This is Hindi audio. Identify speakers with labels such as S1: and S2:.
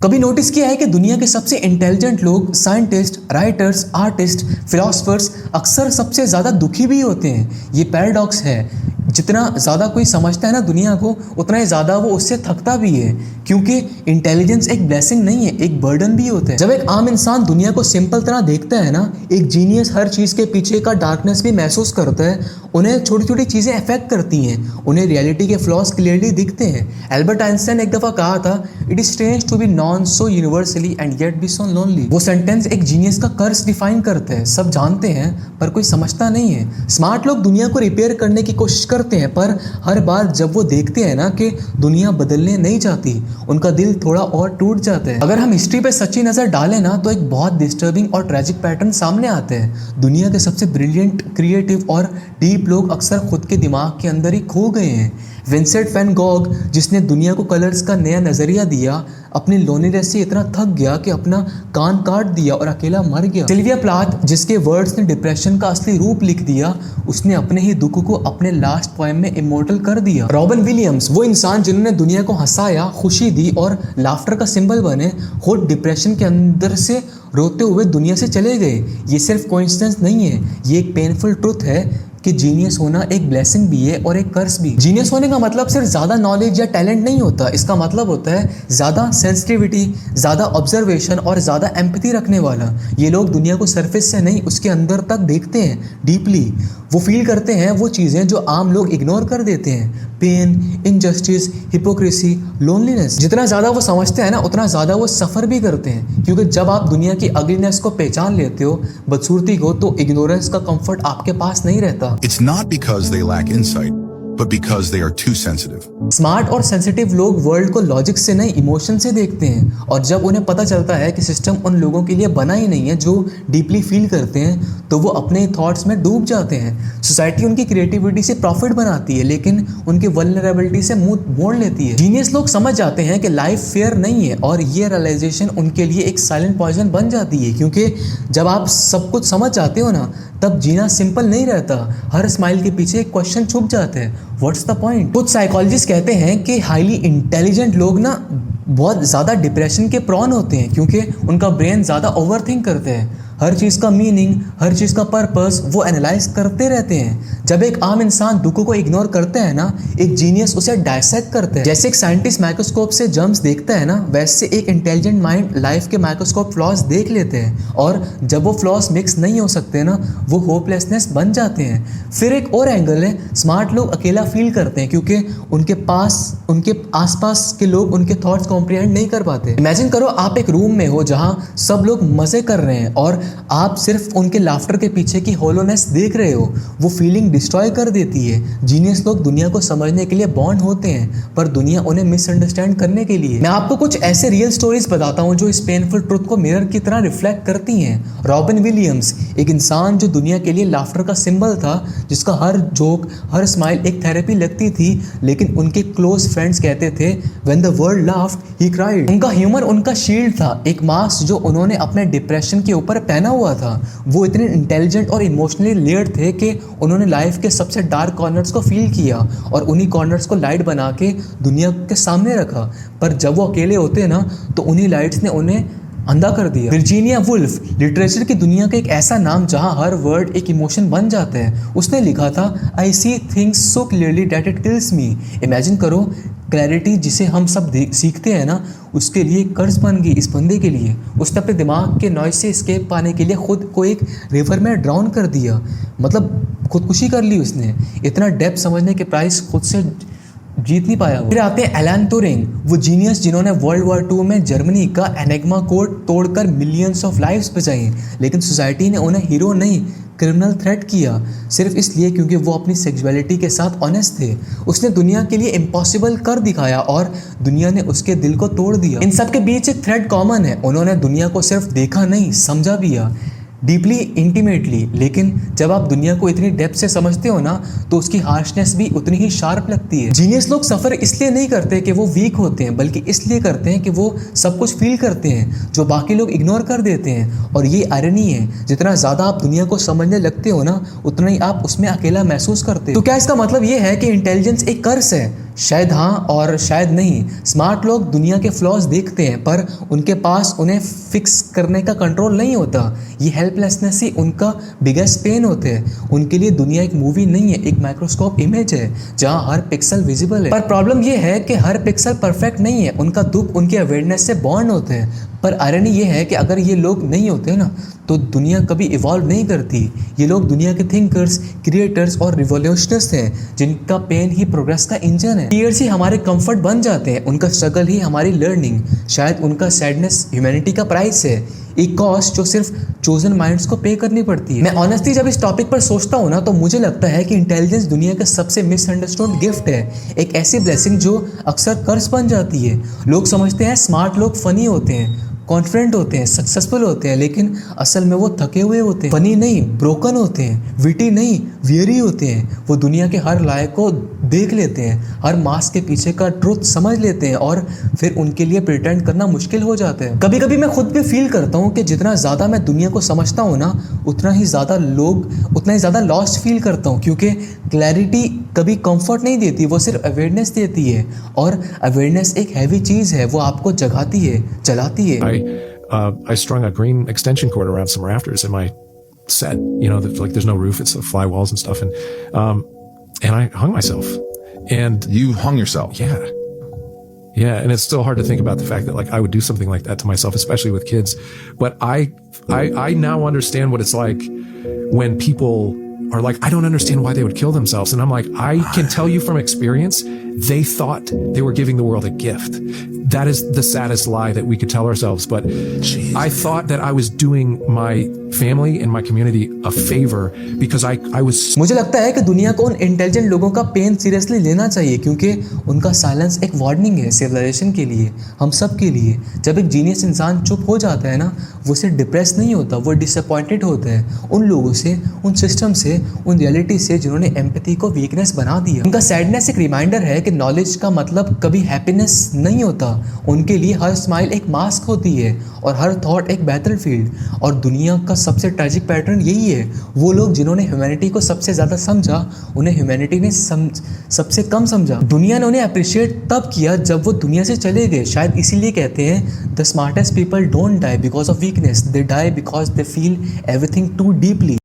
S1: कभी नोटिस किया है कि दुनिया के सबसे इंटेलिजेंट लोग, साइंटिस्ट, राइटर्स, आर्टिस्ट, फिलोसफर्स अक्सर सबसे ज़्यादा दुखी भी होते हैं। ये पैराडॉक्स है। जितना ज़्यादा कोई समझता है ना दुनिया को, उतना ही ज़्यादा वो उससे थकता भी है, क्योंकि इंटेलिजेंस एक ब्लेसिंग नहीं है, एक बर्डन भी होता है। जब एक आम इंसान दुनिया को सिंपल तरह देखता है ना, एक जीनियस हर चीज़ के पीछे का डार्कनेस भी महसूस करता है। उन्हें छोटी छोटी चीज़ें अफेक्ट करती हैं, उन्हें रियलिटी के फ्लॉज क्लियरली दिखते हैं। एल्बर्ट आइंस्टाइन ने एक दफ़ा कहा था, it is strange to be known so universally and yet be so lonely. वो सेंटेंस एक जीनियस का कर्स डिफाइन करता है। सब जानते हैं पर कोई समझता नहीं है। स्मार्ट लोग दुनिया को रिपेयर करने की कोशिश करते हैं, पर हर बार जब वो देखते हैं ना कि दुनिया बदलने नहीं चाहती, उनका दिल थोड़ा और टूट जाता है। अगर हम हिस्ट्री पे सच्ची नज़र डालें ना, तो एक बहुत डिस्टर्बिंग और ट्रैजिक पैटर्न सामने आते हैं। दुनिया के सबसे ब्रिलियंट, क्रिएटिव और डीप लोग अक्सर खुद के दिमाग के अंदर ही खो गए हैं। विंसेंट वैन गॉग, जिसने दुनिया को कलर्स का नया नजरिया दिया, अपनी लोनलीनेस से इतना थक गया कि अपना कान काट दिया और अकेला मर गया। सिल्विया प्लाथ, जिसके वर्ड्स ने डिप्रेशन का असली रूप लिख दिया, उसने अपने ही दुख को अपने लास्ट पोएम में इमोर्टल कर दिया। रॉबिन विलियम्स, वो इंसान जिन्होंने दुनिया को हंसाया, खुशी दी और लाफ्टर का सिंबल बने, खुद डिप्रेशन के अंदर से रोते हुए दुनिया से चले गए। ये सिर्फ कोइंसिडेंस नहीं है, ये एक पेनफुल ट्रुथ है कि जीनियस होना एक ब्लेसिंग भी है और एक कर्स भी। जीनियस होने का मतलब सिर्फ ज़्यादा नॉलेज या टैलेंट नहीं होता। इसका मतलब होता है ज़्यादा सेंसिटिविटी, ज़्यादा ऑब्जर्वेशन और ज़्यादा एम्पैथी रखने वाला। ये लोग दुनिया को सरफेस से नहीं, उसके अंदर तक देखते हैं डीपली। वो फील करते हैं वो चीज़ें जो आम लोग इग्नोर कर देते हैं। Pain, injustice, hypocrisy, loneliness. जितना ज़्यादा वो समझते हैं ना, उतना ज़्यादा वो सफ़र भी करते हैं, क्योंकि जब आप दुनिया की अगलीनेस को पहचान लेते हो, बदसूरती को, तो इग्नोरेंस का कंफर्ट आपके पास नहीं रहता।
S2: It's not because they lack insight, but because they are too sensitive.
S1: Smart और सेंसिटिव लोग वर्ल्ड को लॉजिक से नहीं, इमोशन से देखते हैं। और जब उन्हें पता चलता है कि सिस्टम उन लोगों के लिए बना ही नहीं है जो डीपली फील करते हैं, तो वो अपने थॉट्स में डूब जाते हैं। सोसाइटी उनकी क्रिएटिविटी से प्रॉफिट बनाती है, लेकिन उनकी वल्नरेबिलिटी से मुंह मोड़ लेती है। जीनियस लोग समझ जाते हैं कि लाइफ फेयर नहीं है, और ये रियलाइजेशन उनके लिए एक साइलेंट पॉइजन बन जाती है, क्योंकि जब आप सब कुछ समझ जाते हो ना, तब जीना सिंपल नहीं रहता। हर स्माइल के पीछे एक क्वेश्चन छुप जाते हैं, व्हाट्स द पॉइंट। कुछ साइकोलॉजिस्ट कहते हैं कि हाईली इंटेलिजेंट लोग ना बहुत ज़्यादा डिप्रेशन के प्रॉन होते हैं, क्योंकि उनका ब्रेन ज़्यादा ओवरथिंक करते हैं। हर चीज़ का मीनिंग, हर चीज़ का पर्पस वो एनालाइज करते रहते हैं। जब एक आम इंसान दुखों को इग्नोर करता है ना, एक जीनियस उसे डायसेक्ट करता है। जैसे एक साइंटिस्ट माइक्रोस्कोप से जर्म्स देखता है ना, वैसे एक इंटेलिजेंट माइंड लाइफ के माइक्रोस्कोप फ्लॉज देख लेते हैं, और जब वो फ्लॉज मिक्स नहीं हो सकते ना, वो होपलेसनेस बन जाते हैं। फिर एक और एंगल है, स्मार्ट लोग अकेला फील करते हैं, क्योंकि उनके आसपास के लोग उनके थॉट्स कॉम्प्रिहेंड नहीं कर पाते। इमेजिन करो आप एक रूम में हो जहाँ सब लोग मजे कर रहे हैं, और आप सिर्फ उनके लाफ्टर के पीछे की होलोनेस देख रहे हो। वो फीलिंग डिस्ट्रॉय कर देती है। जीनियस लोग दुनिया को समझने के लिए बॉर्न होते हैं, पर दुनिया उन्हें मिसअंडरस्टैंड करने के लिए। मैं आपको कुछ ऐसे रियल स्टोरीज बताता हूँ जो इस पेनफुल ट्रुथ को मिरर की तरह रिफ्लेक्ट करती हैं। रॉबिन विलियम्स, एक इंसान जो दुनिया के लिए लाफ्टर का सिंबल था, जिसका हर जोक, हर स्माइल एक थेरेपी लगती थी, लेकिन उनके क्लोज फ्रेंड्स कहते थे, when the world laughed he cried. उनका ह्यूमर उनका शील्ड था, एक मास्क जो उन्होंने अपने डिप्रेशन के ऊपर पहना हुआ था। वो इतने इंटेलिजेंट और इमोशनली लेयर्ड थे कि उन्होंने लाइफ के सबसे डार्क कॉर्नर्स को फील किया, और उन्हीं कॉर्नर्स को लाइट बना के दुनिया के सामने रखा। पर जब वो अकेले होते ना, तो उन्हीं लाइट्स ने उन्हें अंधा कर दिया। वर्जीनिया वुल्फ, लिटरेचर की दुनिया का एक ऐसा नाम जहां हर वर्ड एक इमोशन बन जाता है। उसने लिखा था, I see things so clearly that it kills me. Imagine करो, क्लैरिटी जिसे हम सब सीखते हैं ना, उसके लिए कर्ज बन गई इस बंदे के लिए। उसने अपने दिमाग के नॉइज से एस्केप पाने के लिए खुद को एक रिवर में ड्राउन कर दिया, मतलब खुदकुशी कर ली उसने। इतना डेप्थ समझने के प्राइस खुद से जीत नहीं पाया। फिर आते हैं एलन ट्यूरिंग, वो जीनियस जिन्होंने वर्ल्ड वॉर 2 में जर्मनी का एनेग्मा कोड तोड़कर मिलियंस ऑफ लाइव्स बचाई, लेकिन सोसाइटी ने उन्हें हीरो नहीं, क्रिमिनल थ्रेट किया, सिर्फ इसलिए क्योंकि वो अपनी सेक्सुअलिटी के साथ ऑनेस्ट थे। उसने दुनिया के लिए इम्पॉसिबल कर दिखाया, और दुनिया ने उसके दिल को तोड़ दिया। इन सब के बीच एक थ्रेड कॉमन है, उन्होंने दुनिया को सिर्फ देखा नहीं, समझा भी है, डीपली, इंटीमेटली। लेकिन जब आप दुनिया को इतनी डेप्थ से समझते हो ना, तो उसकी हार्शनेस भी उतनी ही शार्प लगती है। जीनियस लोग सफ़र इसलिए नहीं करते कि वो वीक होते हैं, बल्कि इसलिए करते हैं कि वो सब कुछ फील करते हैं जो बाकी लोग इग्नोर कर देते हैं। और ये आयरनी है, जितना ज़्यादा आप दुनिया को समझने लगते हो ना, उतना ही आप उसमें अकेला महसूस करते हो। तो क्या इसका मतलब ये है कि इंटेलिजेंस एक कर्स है? शायद हाँ और शायद नहीं। स्मार्ट लोग दुनिया के फ्लॉज देखते हैं पर उनके पास उन्हें फिक्स करने का कंट्रोल नहीं होता। ये हेल्पलेसनेस ही उनका बिगेस्ट पेन होते हैं। उनके लिए दुनिया एक मूवी नहीं है, एक माइक्रोस्कोप इमेज है जहाँ हर पिक्सल विजिबल है। पर प्रॉब्लम ये है कि हर पिक्सल परफेक्ट नहीं है। उनका दुख उनके अवेयरनेस से बॉन्ड होते हैं। पर आयरनी ये है कि अगर ये लोग नहीं होते ना तो दुनिया कभी इवॉल्व नहीं करती। ये लोग दुनिया के थिंकर्स, क्रिएटर्स और रिवोल्यूशनर्स हैं जिनका पेन ही प्रोग्रेस का इंजन है। टीयर्स ही हमारे कंफर्ट बन जाते हैं, उनका स्ट्रगल ही हमारी लर्निंग। शायद उनका सैडनेस ह्यूमैनिटी का प्राइस है, एक कॉस्ट जो सिर्फ चोजन माइंड्स को पे करनी पड़ती है। मैं ऑनेस्टली जब इस टॉपिक पर सोचता हूँ ना तो मुझे लगता है कि इंटेलिजेंस दुनिया का सबसे मिसअंडरस्टूड गिफ्ट है, एक ऐसी ब्लेसिंग जो अक्सर कर्स बन जाती है। लोग समझते हैं स्मार्ट लोग फनी होते हैं, कॉन्फिडेंट होते हैं, सक्सेसफुल होते हैं, लेकिन असल में वो थके हुए होते हैं। फनी नहीं, ब्रोकन होते हैं, विटी नहीं, वियरी होते हैं। वो दुनिया के हर लायक को देख लेते हैं, हर मास्क के पीछे का ट्रुथ समझ लेते हैं और फिर उनके लिए प्रिटेंड करना मुश्किल हो जाता है। कभी कभी मैं खुद भी फील करता हूँ कि जितना ज़्यादा मैं दुनिया को समझता हूँ ना उतना ही ज़्यादा लॉस्ट फील करता हूँ, क्योंकि क्लैरिटी कभी कंफर्ट नहीं देती, वो सिर्फ अवेयरनेस देती है। और अवेयरनेस एक हैवी चीज़ है, वो आपको जगाती है, चलाती है।
S3: I strung a green extension cord around some rafters in my set. Like there's no roof; it's fly walls and stuff, and I hung myself. And
S2: You hung yourself.
S3: yeah, and it's still hard to think about the fact that like I would do something like that to myself, especially with kids. But I now understand what it's like when people are like, I don't understand why they would kill themselves, and I'm like, I can tell you from experience, they thought they were giving the world a gift. That is the saddest lie that we could tell ourselves. But I thought that I was doing my family and my community a favor because I was.
S1: मुझे लगता है कि दुनिया को उन इंटेलिजेंट लोगों का पेन सीरियसली लेना चाहिए, क्योंकि उनका साइलेंस एक वार्निंग है सिविलाइजेशन के लिए, हम सब के लिए। जब एक जीनियस इंसान चुप हो जाता है ना, वो सिर्फ डिप्रेस नहीं होता, वो डिसअपॉइंटेड होता है उन लोगों से, उन सिस्टम से, उन रियलिटी से जिन्होंने एम्पैथी को वीकनेस बना दिया। उनका सैडनेस एक रिमाइंडर है कि नॉलेज का मतलब कभी हैप्पीनेस नहीं होता। उनके लिए हर स्माइल एक मास्क होती है और हर थॉट एक बैटलफील्ड। और दुनिया का सबसे ट्रैजिक पैटर्न यही है, वो लोग जिन्होंने ह्यूमैनिटी को सबसे ज़्यादा समझा, उन्हें ह्यूमैनिटी ने सबसे कम समझा। दुनिया ने उन्हें अप्रिशिएट तब किया जब वो दुनिया से चले गए। शायद इसीलिए कहते हैं the smartest people don't die because of weakness, they die because they feel everything too deeply.